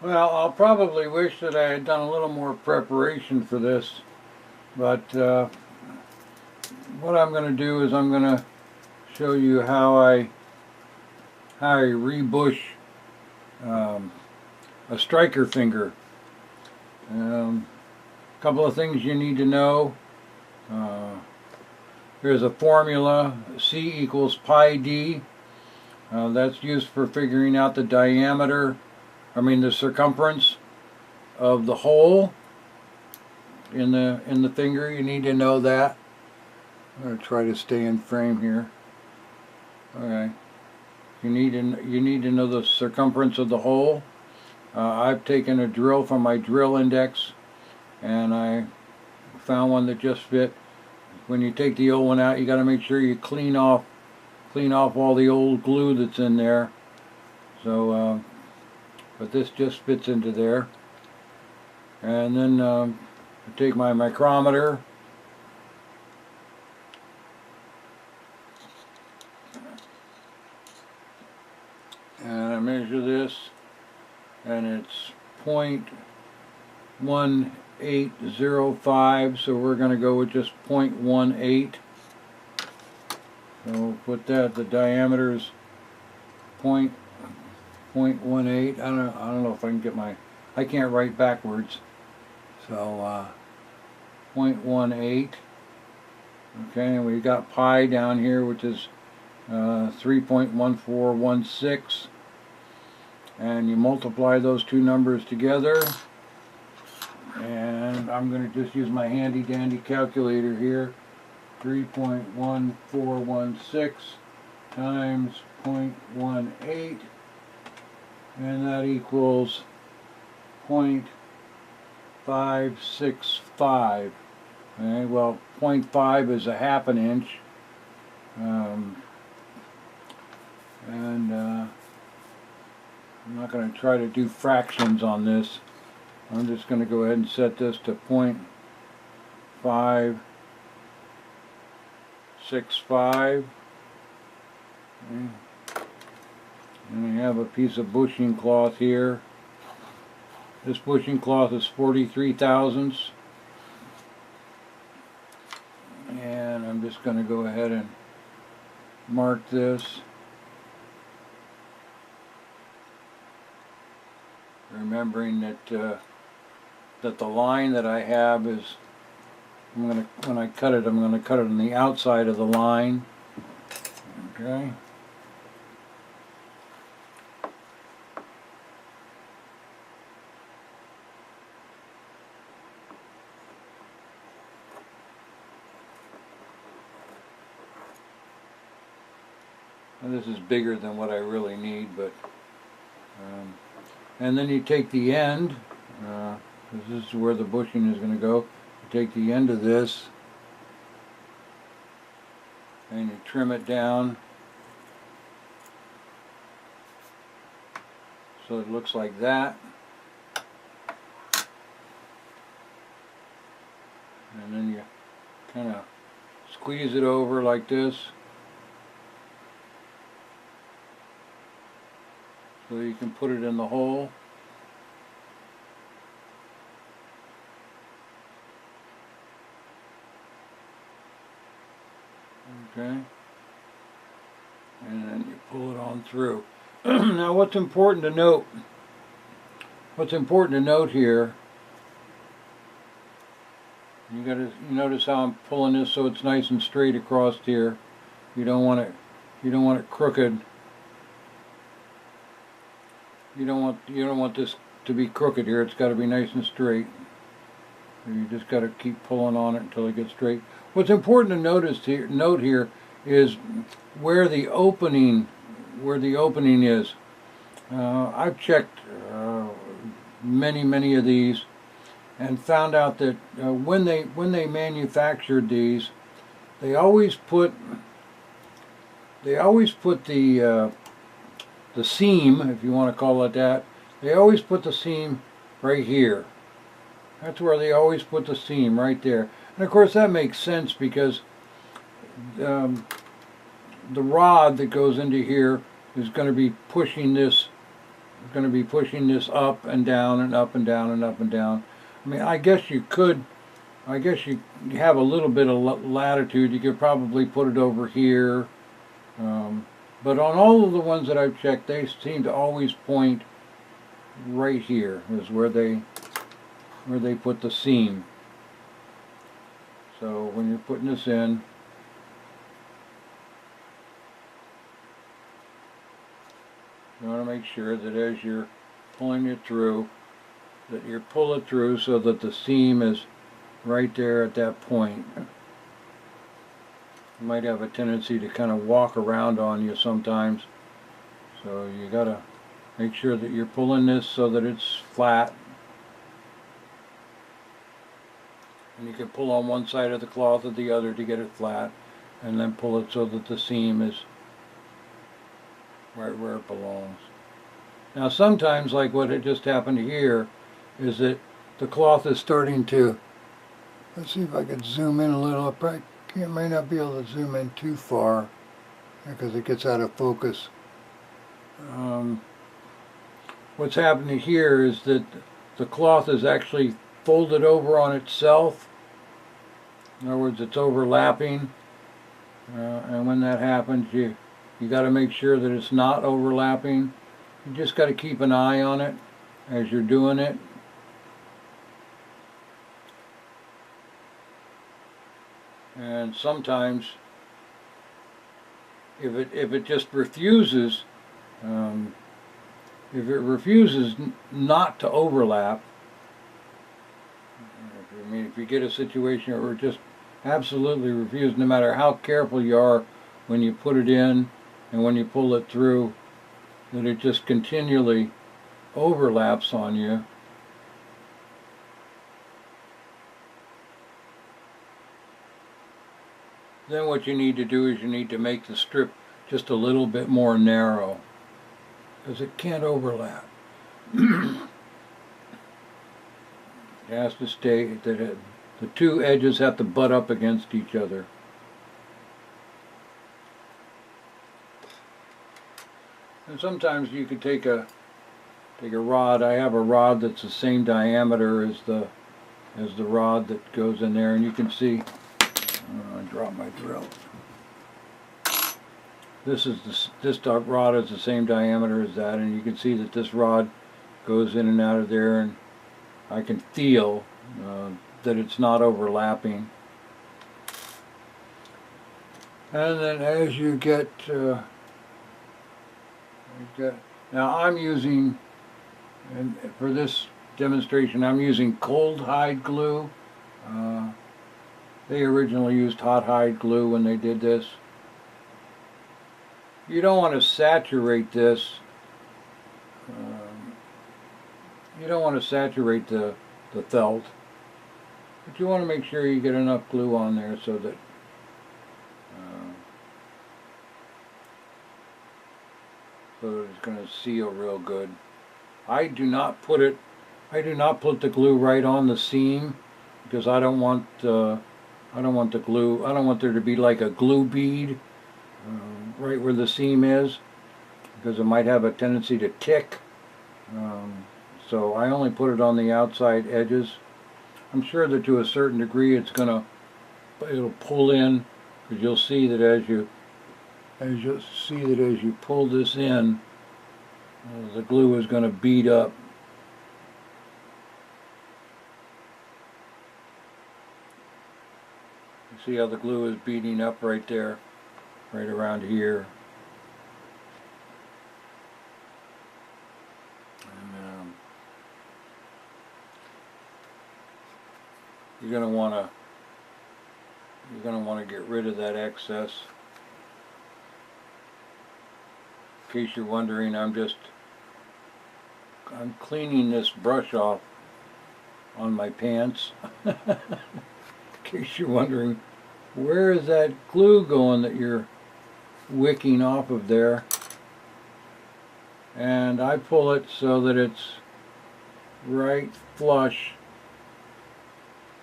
Well, I'll probably wish that I had done a little more preparation for this, but what I'm going to do is I'm going to show you how I rebush um, a striker finger. A couple of things you need to know. Uh, Here's a formula: C equals pi d. That's used for figuring out the diameter, the circumference of the hole in the finger. You need to know that. I'm going to try to stay in frame here. Okay. You need to know the circumference of the hole. I've taken a drill from my drill index, and I found one that just fit. When you take the old one out, you got to make sure you clean off all the old glue that's in there. So, but this just fits into there. And then I take my micrometer. And I measure this, and it's 0.1805, so we're going to go with just 0.18. So we'll put that. The diameter is 0.18. I don't know if I can get I can't write backwards. So 0.18. Okay, and we've got pi down here, which is 3.1416, and you multiply those two numbers together, and I'm going to just use my handy dandy calculator here. 3.1416 times 0.18, and that equals 0.565. Okay, well, 0.5 is a half an inch. And I'm not going to try to do fractions on this. I'm just going to go ahead and set this to 0.565. Okay. And we have a piece of bushing cloth here. This bushing cloth is 43 thousandths. And I'm just going to go ahead and mark this. Remembering that that the line that I have is, when I cut it, I'm going to cut it on the outside of the line. Okay. And this is bigger than what I really need, but and then you take the end, this is where the bushing is going to go. You take the end of this and you trim it down so it looks like that. And then you kind of squeeze it over like this, so you can put it in the hole. Okay. And then you pull it on through. Now what's important to note here, you notice how I'm pulling this so it's nice and straight across here. You don't want it crooked. You don't want this to be crooked here. It's got to be nice and straight. You just got to keep pulling on it until it gets straight. What's important to note here is where the opening is. I've checked many of these and found out that when they manufactured these, they always put the seam, if you want to call it that, they always put the seam right here. That's where they always put the seam, right there. And of course that makes sense because the rod that goes into here is going to be pushing this going to be pushing this up and down and up and down and up and down. I mean, I guess you have a little bit of latitude. You could probably put it over here. But on all of the ones that I've checked, they seem to always point right here is where they put the seam. So when you're putting this in, you want to make sure that as you're pulling it through, that you pull it through so that the seam is right there at that point. You might have a tendency to kind of walk around on you sometimes. So you got to make sure that you're pulling this so that it's flat. And you can pull on one side of the cloth or the other to get it flat, and then pull it so that the seam is right where it belongs. Now sometimes, like what had just happened here, is that the cloth is starting to, let's see if I can zoom in a little. I might not be able to zoom in too far because it gets out of focus. What's happening here is that the cloth is actually folded over on itself. In other words, it's overlapping, and when that happens, you got to make sure that it's not overlapping. You just got to keep an eye on it as you're doing it. And sometimes, if it just refuses, if it refuses not to overlap, I mean, if you get a situation where it just absolutely refuses, no matter how careful you are when you put it in and when you pull it through, that it just continually overlaps on you. Then what you need to do is you need to make the strip just a little bit more narrow, because it can't overlap. It has to stay, the two edges have to butt up against each other. And sometimes you could take a rod. I have a rod that's the same diameter as the rod that goes in there, and you can see. I dropped my drill. This rod is the same diameter as that, and you can see that this rod goes in and out of there, and I can feel that it's not overlapping. And then as you get, now I'm using, and for this demonstration, I'm using cold hide glue. They originally used hot hide glue when they did this. You don't want to saturate this. You don't want to saturate the felt, but you want to make sure you get enough glue on there so that it's going to seal real good. I do not put the glue right on the seam, because I don't want the glue. I don't want there to be like a glue bead right where the seam is, because it might have a tendency to tick. So I only put it on the outside edges. I'm sure that to a certain degree it'll pull in, because you'll see that as you pull this in, the glue is going to bead up. You see how the glue is beading up right there, right around here. And, you're going to want to get rid of that excess. In case you're wondering, I'm cleaning this brush off on my pants. In case you're wondering, where is that glue going that you're wicking off of there? And I pull it so that it's right flush.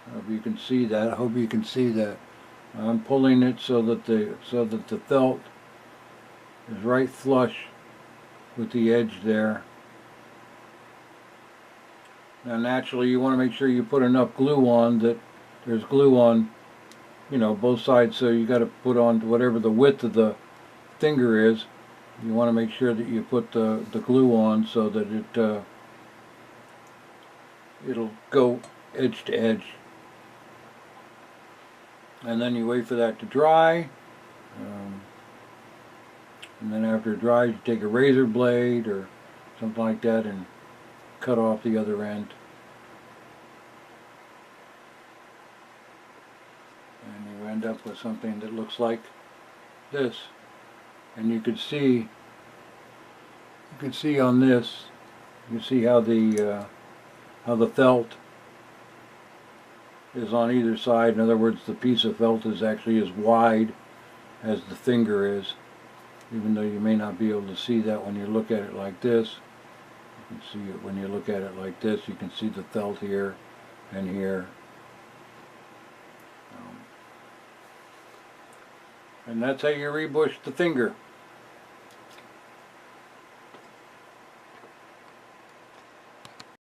I hope you can see that. I'm pulling it so that the felt is right flush with the edge there. Now naturally you want to make sure you put enough glue on that there's glue on, you know, both sides, so you got to put on whatever the width of the finger is. You want to make sure that you put the glue on so that it'll go edge to edge. And then you wait for that to dry. And then after it dries, you take a razor blade or something like that and cut off the other end. And you end up with something that looks like this. And you can see on this, you see how the felt is on either side. In other words, the piece of felt is actually as wide as the finger is, even though you may not be able to see that when you look at it like this. You can see it when you look at it like this. You can see the felt here and here. And that's how you rebush the finger.